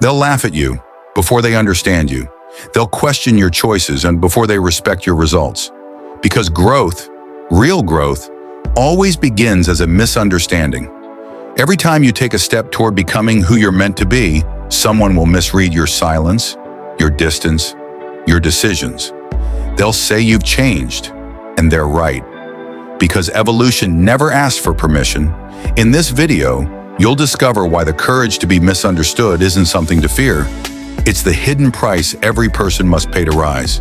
They'll laugh at you before they understand you. They'll question your choices and before they respect your results. Because growth, real growth, always begins as a misunderstanding. Every time you take a step toward becoming who you're meant to be, someone will misread your silence, your distance, your decisions. They'll say you've changed, and they're right. Because evolution never asked for permission, in this video, you'll discover why the courage to be misunderstood isn't something to fear. It's the hidden price every person must pay to rise.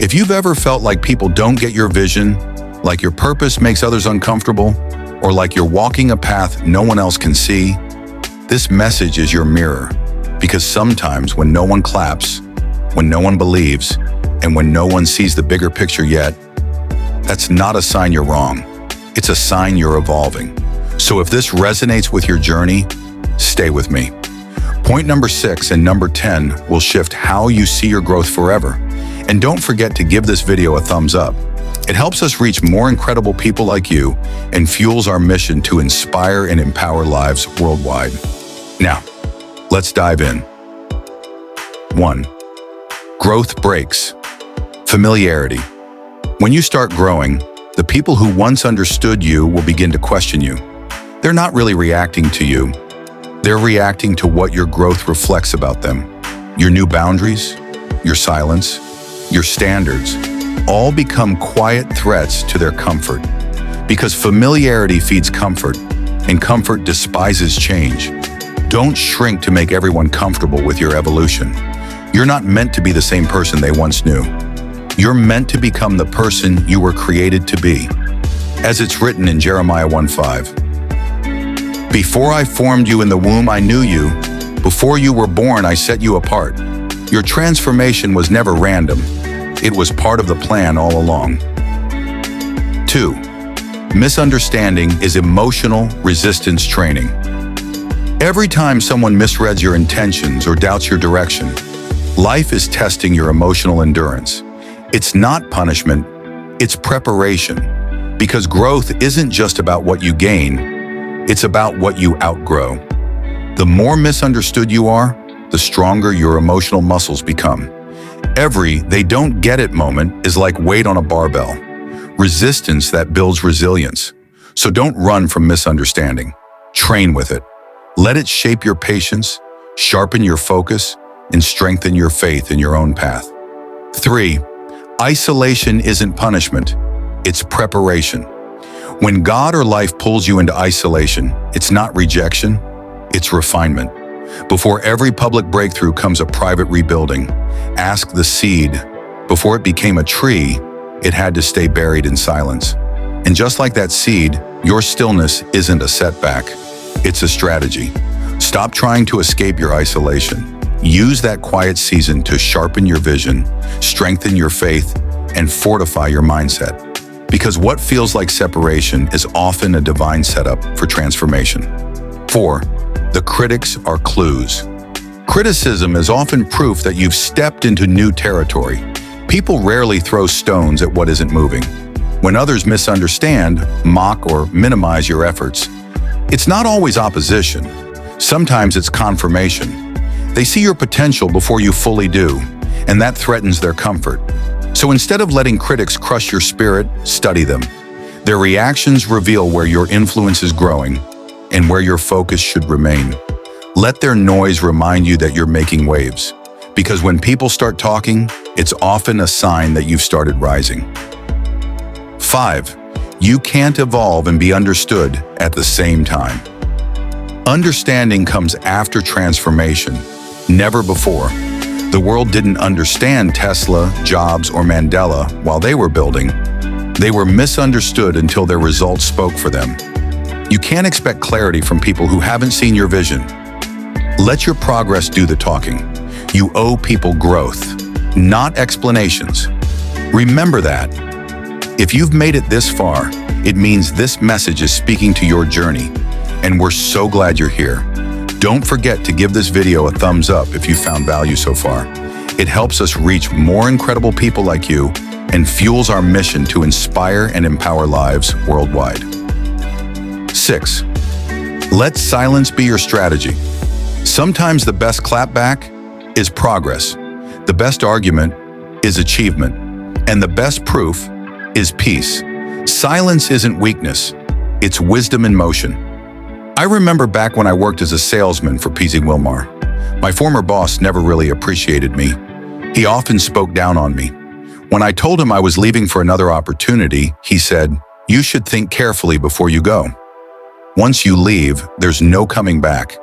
If you've ever felt like people don't get your vision, like your purpose makes others uncomfortable, or like you're walking a path no one else can see, this message is your mirror. Because sometimes when no one claps, when no one believes, and when no one sees the bigger picture yet, that's not a sign you're wrong. It's a sign you're evolving. So if this resonates with your journey, stay with me. Point number 6 and number 10 will shift how you see your growth forever. And don't forget to give this video a thumbs up. It helps us reach more incredible people like you and fuels our mission to inspire and empower lives worldwide. Now, let's dive in. 1. Growth breaks. Familiarity. When you start growing, the people who once understood you will begin to question you. They're not really reacting to you. They're reacting to what your growth reflects about them. Your new boundaries, your silence, your standards, all become quiet threats to their comfort. Because familiarity feeds comfort, and comfort despises change. Don't shrink to make everyone comfortable with your evolution. You're not meant to be the same person they once knew. You're meant to become the person you were created to be. As it's written in Jeremiah 1:5. Before I formed you in the womb, I knew you. Before you were born, I set you apart. Your transformation was never random. It was part of the plan all along. 2. Misunderstanding is emotional resistance training. Every time someone misreads your intentions or doubts your direction, life is testing your emotional endurance. It's not punishment, it's preparation. Because growth isn't just about what you gain, it's about what you outgrow. The more misunderstood you are, the stronger your emotional muscles become. Every "they don't get it" moment is like weight on a barbell. Resistance that builds resilience. So don't run from misunderstanding. Train with it. Let it shape your patience, sharpen your focus, and strengthen your faith in your own path. 3. Isolation isn't punishment, it's preparation. When God or life pulls you into isolation, it's not rejection, it's refinement. Before every public breakthrough comes a private rebuilding. Ask the seed. Before it became a tree, it had to stay buried in silence. And just like that seed, your stillness isn't a setback, it's a strategy. Stop trying to escape your isolation. Use that quiet season to sharpen your vision, strengthen your faith, and fortify your mindset. Because what feels like separation is often a divine setup for transformation. 4. The critics are clues. Criticism is often proof that you've stepped into new territory. People rarely throw stones at what isn't moving. When others misunderstand, mock, or minimize your efforts, it's not always opposition. Sometimes it's confirmation. They see your potential before you fully do, and that threatens their comfort. So instead of letting critics crush your spirit, study them. Their reactions reveal where your influence is growing and where your focus should remain. Let their noise remind you that you're making waves. Because when people start talking, it's often a sign that you've started rising. 5. You can't evolve and be understood at the same time. Understanding comes after transformation, never before. The world didn't understand Tesla, Jobs, or Mandela while they were building. They were misunderstood until their results spoke for them. You can't expect clarity from people who haven't seen your vision. Let your progress do the talking. You owe people growth, not explanations. Remember that. If you've made it this far, it means this message is speaking to your journey, and we're so glad you're here. Don't forget to give this video a thumbs up if you found value so far. It helps us reach more incredible people like you and fuels our mission to inspire and empower lives worldwide. 6. Let silence be your strategy. Sometimes the best clapback is progress. The best argument is achievement. And the best proof is peace. Silence isn't weakness. It's wisdom in motion. I remember back when I worked as a salesman for PZ Wilmar. My former boss never really appreciated me. He often spoke down on me. When I told him I was leaving for another opportunity, he said, "You should think carefully before you go. Once you leave, there's no coming back."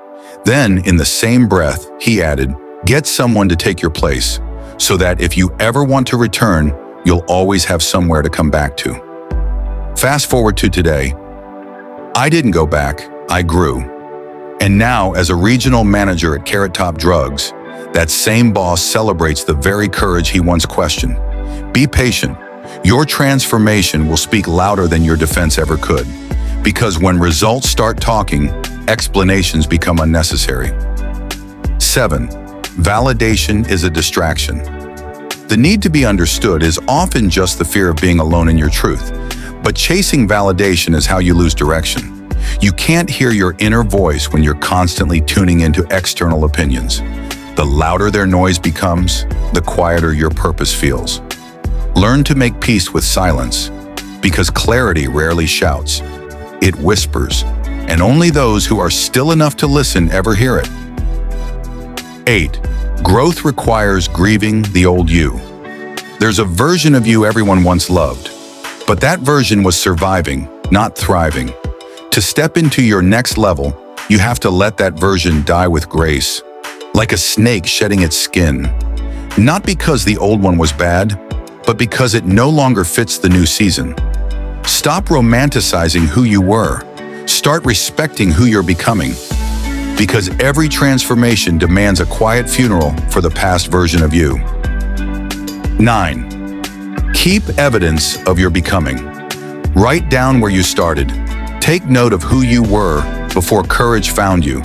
Then, in the same breath, he added, "Get someone to take your place, so that if you ever want to return, you'll always have somewhere to come back to." Fast forward to today. I didn't go back, I grew. And now, as a regional manager at Carrot Top Drugs, that same boss celebrates the very courage he once questioned. Be patient. Your transformation will speak louder than your defense ever could. Because when results start talking, explanations become unnecessary. 7. Validation is a distraction. The need to be understood is often just the fear of being alone in your truth. But chasing validation is how you lose direction. You can't hear your inner voice when you're constantly tuning into external opinions. The louder their noise becomes, the quieter your purpose feels. Learn to make peace with silence, because clarity rarely shouts. It whispers, and only those who are still enough to listen ever hear it. 8. Growth requires grieving the old you. There's a version of you everyone once loved, but that version was surviving, not thriving. To step into your next level, you have to let that version die with grace, like a snake shedding its skin. Not because the old one was bad, but because it no longer fits the new season. Stop romanticizing who you were. Start respecting who you're becoming. Because every transformation demands a quiet funeral for the past version of you. 9. Keep evidence of your becoming. Write down where you started. Take note of who you were before courage found you.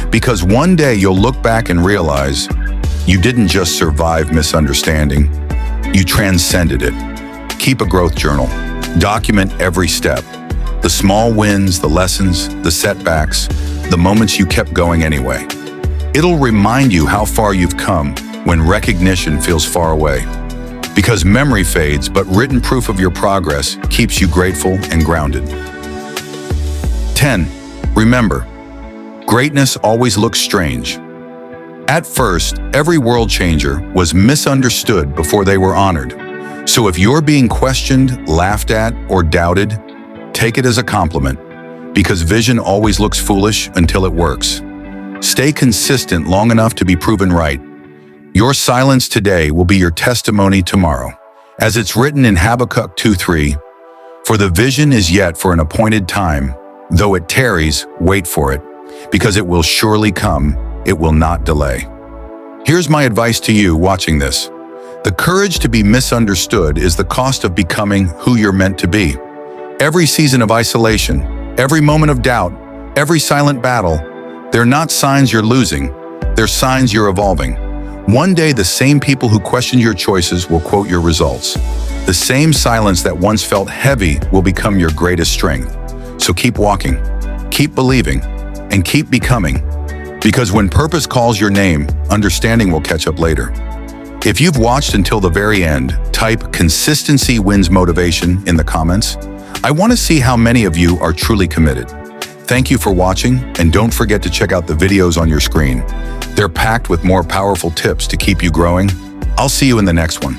Because one day you'll look back and realize you didn't just survive misunderstanding, you transcended it. Keep a growth journal. Document every step. The small wins, the lessons, the setbacks, the moments you kept going anyway. It'll remind you how far you've come when recognition feels far away. Because memory fades, but written proof of your progress keeps you grateful and grounded. 10. Remember, greatness always looks strange. At first, every world changer was misunderstood before they were honored. So if you're being questioned, laughed at, or doubted, take it as a compliment, because vision always looks foolish until it works. Stay consistent long enough to be proven right. Your silence today will be your testimony tomorrow. As it's written in Habakkuk 2:3, "For the vision is yet for an appointed time, though it tarries, wait for it, because it will surely come, it will not delay." Here's my advice to you watching this. The courage to be misunderstood is the cost of becoming who you're meant to be. Every season of isolation, every moment of doubt, every silent battle, they're not signs you're losing, they're signs you're evolving. One day, the same people who questioned your choices will quote your results. The same silence that once felt heavy will become your greatest strength. So keep walking, keep believing, and keep becoming. Because when purpose calls your name, understanding will catch up later. If you've watched until the very end, type "Consistency wins motivation" in the comments. I want to see how many of you are truly committed. Thank you for watching, and don't forget to check out the videos on your screen. They're packed with more powerful tips to keep you growing. I'll see you in the next one.